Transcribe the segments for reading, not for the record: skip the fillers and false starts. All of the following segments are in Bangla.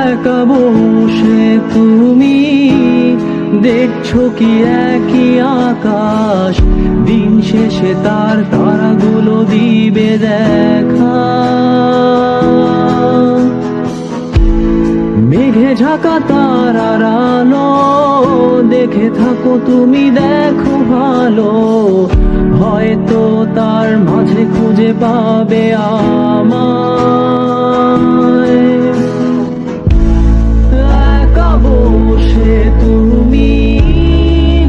একা বসে তুমি দেখছো কি একই আকাশ, দিন শেষে তার তারাগুলো দিবে দেখা। মেঘে ঢাকা তারার আলো দেখে থাকো তুমি, দেখো ভালো, হয়তো তার মাঝে খুঁজে পাবে আমায়। একা বসে তুমি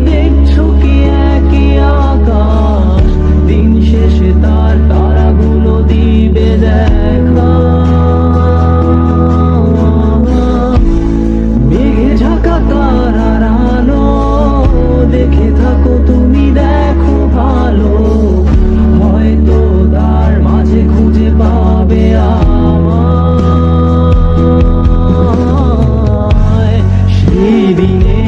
দেখছো কি একই আকাশ, দিন শেষে তার তারাগুলো দিবে দেখা। মেঘে ঢাকা তারার আলো দেখে থাকো তুমি, দেখো ভালো, হয়তো তার মাঝে খুঁজে পাবে আমায়। সেই দিনে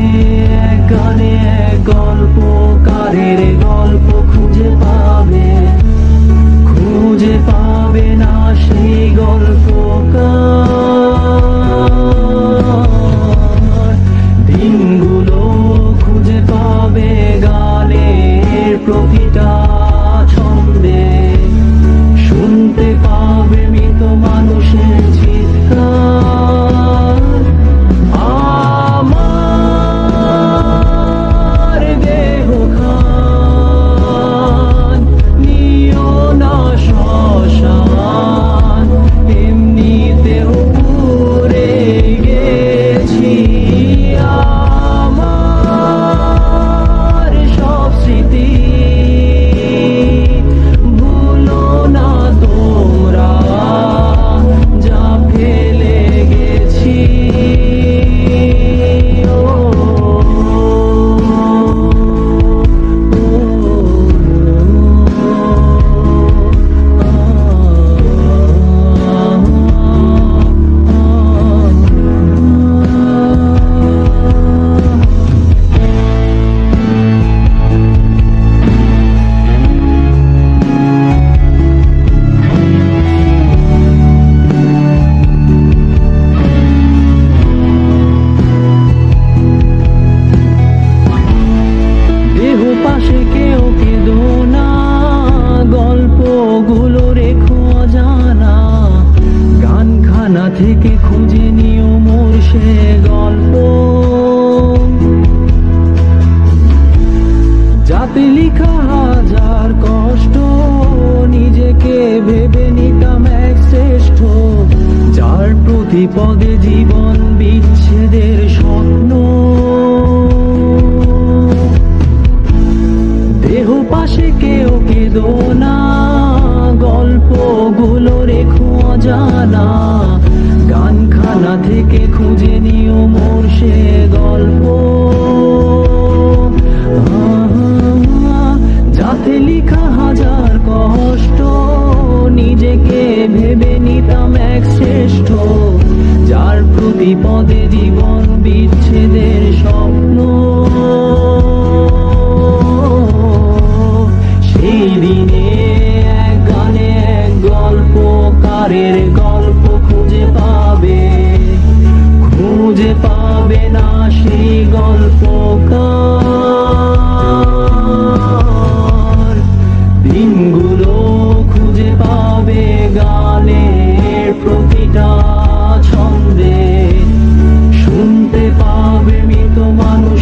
এক গানে এক গল্পকারের গল্প খুঁজে পাবে, খুঁজে পাবে না সেই গল্পকার। দিনগুলো খুঁজে পাবে গানের প্রতিটা ছন্দে, শুনতে পাবে মৃত মানুষের চিৎকার। আমার দেহ খান নিও না শ্মশান, এমনিতেও পুড়ে গেছি। আমার সব স্মৃতি ভুলো না তোমরা, যা ফেলে গেছি। দেহ পাশে কেউ কেঁদো না, গল্পগুলো রেখো অজানা, গানখানা থেকে খুঁজে নিও মোর সে গল্প, যাতে লিখা হাজার কষ্ট নিজেকে ভেবে নিতাম এক শ্রেষ্ঠ, যার প্রতি পদে জীবন বিচ্ছেদের স্বপ্ন। দেহ পাশে কেউ কেঁদো না, গল্পগুলো রেখো অজানা, গানখানা থেকে খুঁজে নিও মোর সে গল্প, যাতে লিখা হাজার কষ্ট নিজেকে ভেবে নিতাম এক শ্রেষ্ঠ, যার প্রতি পদে জীবন বিচ্ছেদের স্বপ্ন। সেই দিনে এক গানে এক গল্পকারের গল্প খুঁজে পাবে, খুঁজে পাবে না সেই গল্পকার। দিনগুলো খুঁজে পাবে গানের প্রতিটা ছন্দে, শুনতে পাবে মৃত মানুষ